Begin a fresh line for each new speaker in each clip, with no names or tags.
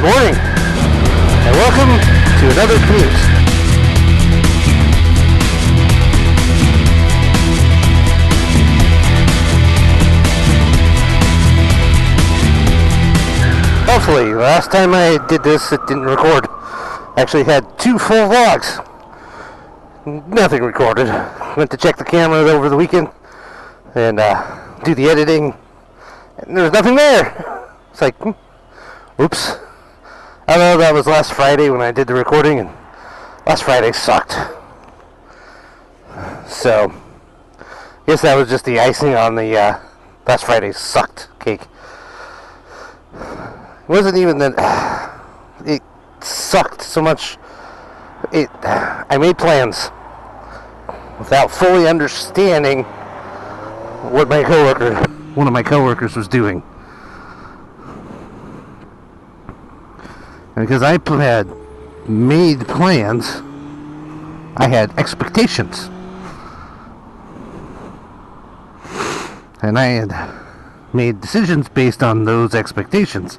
morning, and welcome to another commute. Hopefully, last time I did this, it didn't record. Actually had 2 full vlogs. Nothing recorded. Went to check the camera over the weekend and do the editing, and there's nothing there. It's like, oops. I know that was last Friday when I did the recording, and last Friday sucked. So, I guess that was just the icing on the last Friday's sucked cake. It wasn't even that it sucked so much. I made plans without fully understanding what one of my coworkers was doing. And because I had made plans, I had expectations. And I had made decisions based on those expectations.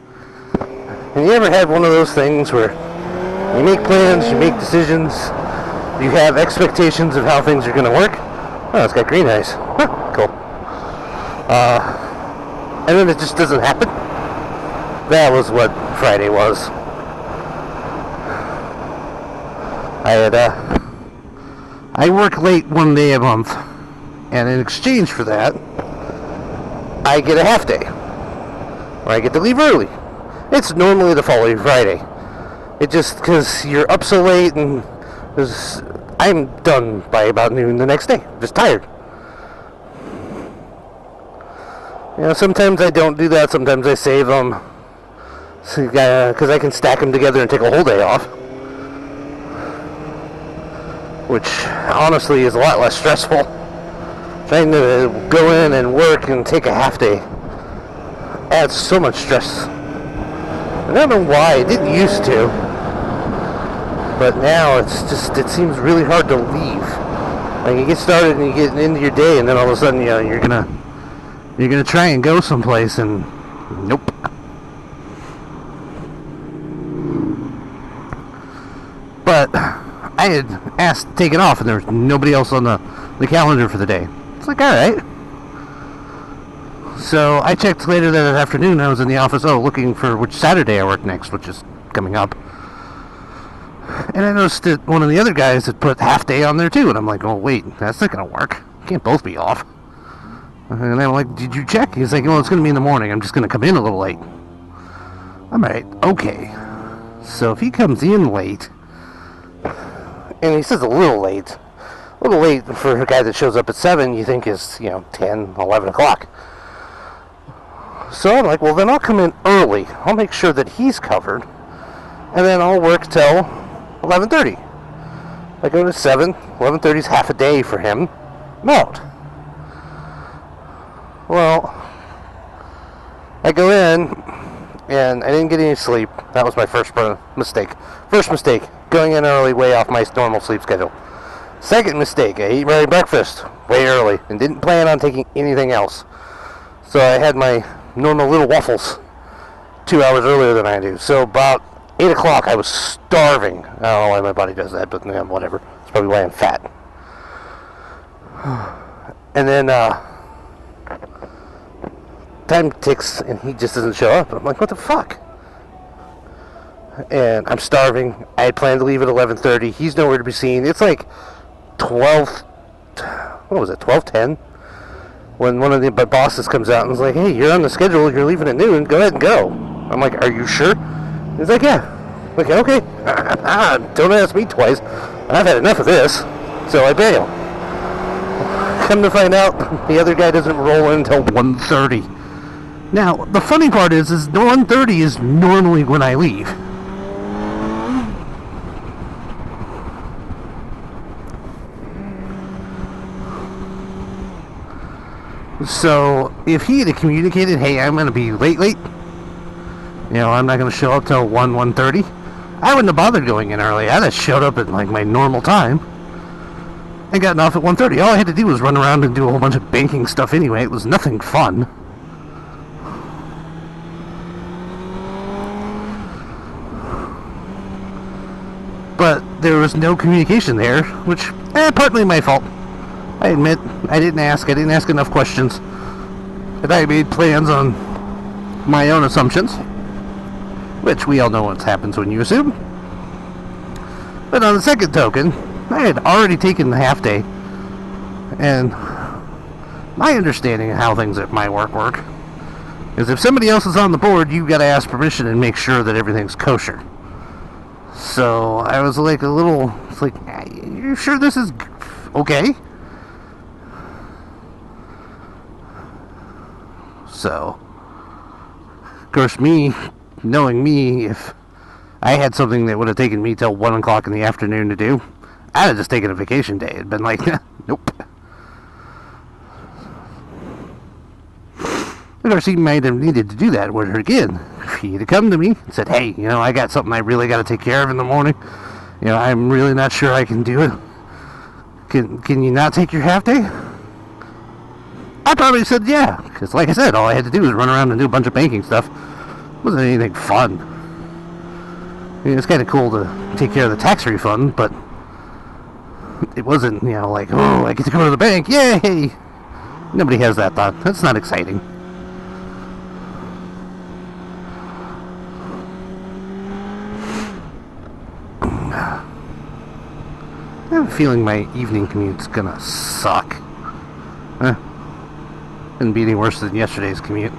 And you ever had one of those things where you make plans, you make decisions, you have expectations of how things are going to work? Oh, it's got green eyes. Huh, cool. And then it just doesn't happen. That was what Friday was. I work late one day a month, and in exchange for that, I get a half day, or I get to leave early. It's normally the following Friday. It just, because you're up so late, and I'm done by about noon the next day. I'm just tired. You know, sometimes I don't do that. Sometimes I save them, because I can stack them together and take a whole day off. Which, honestly, is a lot less stressful. Trying to go in and work and take a half day adds so much stress. I don't know why. It didn't used to. But now it seems really hard to leave. Like, you get started and you get into your day, and then all of a sudden, you know, you're gonna try and go someplace, and nope. But I had asked to take it off, and there was nobody else on the calendar for the day. It's like, alright. So I checked later that afternoon. I was in the office, looking for which Saturday I work next, which is coming up. And I noticed that one of the other guys had put half day on there too, and I'm like, oh wait, that's not going to work. Can't both be off. And I'm like, did you check? He's like, well, it's going to be in the morning. I'm just going to come in a little late. I'm like, okay. So if he comes in late, and he says a little late for a guy that shows up at 7, you think is, 10, 11 o'clock. So I'm like, well, then I'll come in early. I'll make sure that he's covered, and then I'll work till 11:30. I go to 7, 11:30 is half a day for him. I'm out. Well, I go in, and I didn't get any sleep. That was my first mistake. First mistake, going in early, way off my normal sleep schedule. Second mistake, I ate my breakfast way early and didn't plan on taking anything else. So I had my normal little waffles 2 hours earlier than I do. So about 8 o'clock, I was starving. I don't know why my body does that, but whatever. It's probably why I'm fat. And then time ticks, and he just doesn't show up. I'm like, what the fuck? And I'm starving. I had planned to leave at 11:30. He's nowhere to be seen. It's like 12:10? When one of the bosses comes out and is like, hey, you're on the schedule, you're leaving at noon, go ahead and go. I'm like, are you sure? He's like, yeah. I'm like, okay. Don't ask me twice. I've had enough of this. So I bail. Come to find out, the other guy doesn't roll in until 1:30. Now, the funny part is 1:30 is normally when I leave. So, if he had communicated, hey, I'm going to be late, I'm not going to show up till 1:30, I wouldn't have bothered going in early. I'd have showed up at, my normal time and gotten off at 1:30. All I had to do was run around and do a whole bunch of banking stuff anyway. It was nothing fun. there was no communication there, which, partly my fault. I admit, I didn't ask enough questions. And I made plans on my own assumptions, which we all know what happens when you assume. But on the second token, I had already taken the half day, and my understanding of how things at my work is if somebody else is on the board, you gotta ask permission and make sure that everything's kosher. So I was like it's like, you sure this is okay? So, of course, knowing me, if I had something that would have taken me till 1 o'clock in the afternoon to do, I'd have just taken a vacation day. It'd been like, nope. Of course, he might have needed to do that, where again, if he had come to me and said, hey, I got something I really got to take care of in the morning. I'm really not sure I can do it. Can you not take your half day? I probably said yeah, because like I said, all I had to do was run around and do a bunch of banking stuff. It wasn't anything fun. It's kind of cool to take care of the tax refund, but it wasn't, like, oh, I get to go to the bank, yay! Nobody has that thought. That's not exciting. I have a feeling my evening commute's gonna suck. Couldn't be any worse than yesterday's commute.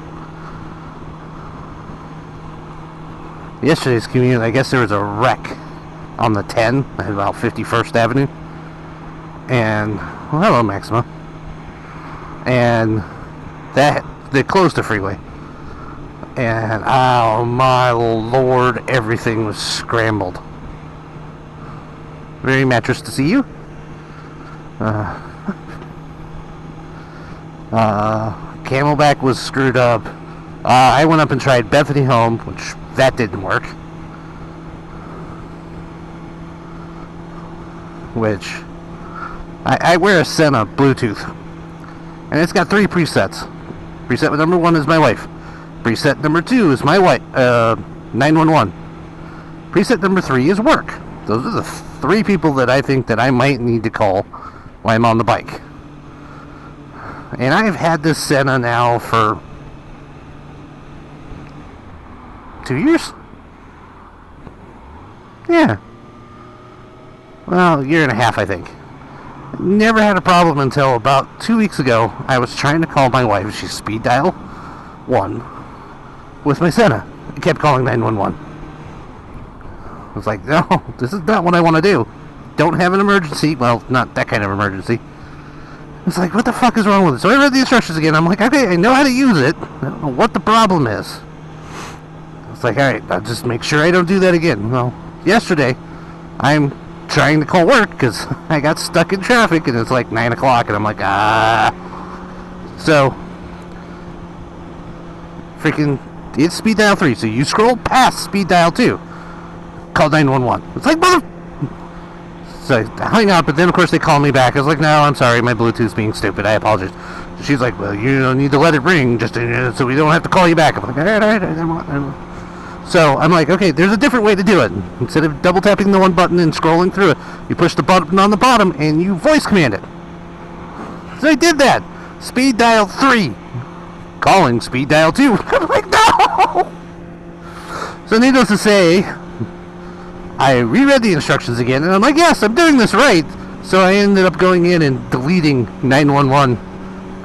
Yesterday's commute, I guess there was a wreck on the 10 at about 51st Avenue. And, well, hello, Maxima. And they closed the freeway. And, oh my lord, everything was scrambled. Very mattress to see you. Camelback was screwed up. I went up and tried Bethany Home, which that didn't work. Which I wear a Senna Bluetooth, and it's got 3 presets. Preset number 1 is my wife. Preset number 2 is my wife. 911. Preset number 3 is work. Those are the 3 people that I think that I might need to call while I'm on the bike. And I've had this Senna now for 2 years? Yeah. Well, a year and a half, I think. Never had a problem until about 2 weeks ago. I was trying to call my wife. She's speed dial 1 with my Senna. I kept calling 911. I was like, no, this is not what I want to do. Don't have an emergency. Well, not that kind of emergency. It's like, what the fuck is wrong with it? So I read the instructions again. I'm like, okay, I know how to use it. I don't know what the problem is. It's like, alright, I'll just make sure I don't do that again. Well, yesterday, I'm trying to call work because I got stuck in traffic and it's like 9 o'clock and I'm like, So, freaking, it's speed dial 3. So you scroll past speed dial 2. Call 911. It's like, mother... So I hung up, but then of course they called me back. I was like, no, I'm sorry, my Bluetooth's being stupid. I apologize. She's like, well, you don't need to let it ring, just so we don't have to call you back. I'm like, all right. So I'm like, okay, there's a different way to do it. Instead of double tapping the one button and scrolling through it, you push the button on the bottom and you voice command it. So I did that. Speed dial 3. Calling speed dial 2. I'm like, no! So needless to say, I reread the instructions again, and I'm like, yes, I'm doing this right. So I ended up going in and deleting 911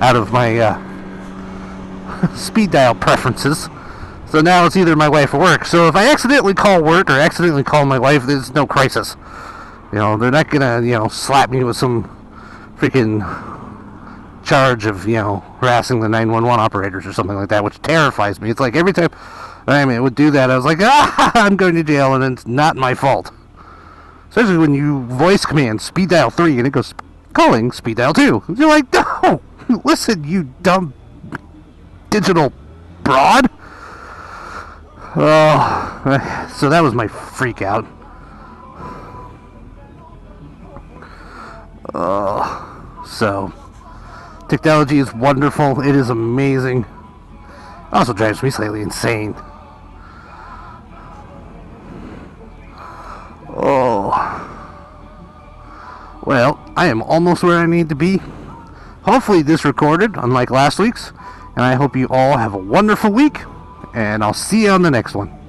out of my speed dial preferences. So now it's either my wife or work. So if I accidentally call work or accidentally call my wife, there's no crisis. They're not gonna, slap me with some freaking charge of, harassing the 911 operators or something like that, which terrifies me. It's like every time it would do that, I was like, I'm going to jail, and it's not my fault. Especially when you voice command speed dial 3 and it goes calling speed dial 2. You're like, no, listen, you dumb digital broad. Oh, so that was my freak out. So technology is wonderful. It is amazing. It also drives me slightly insane. Well, I am almost where I need to be. Hopefully this recorded, unlike last week's. And I hope you all have a wonderful week. And I'll see you on the next one.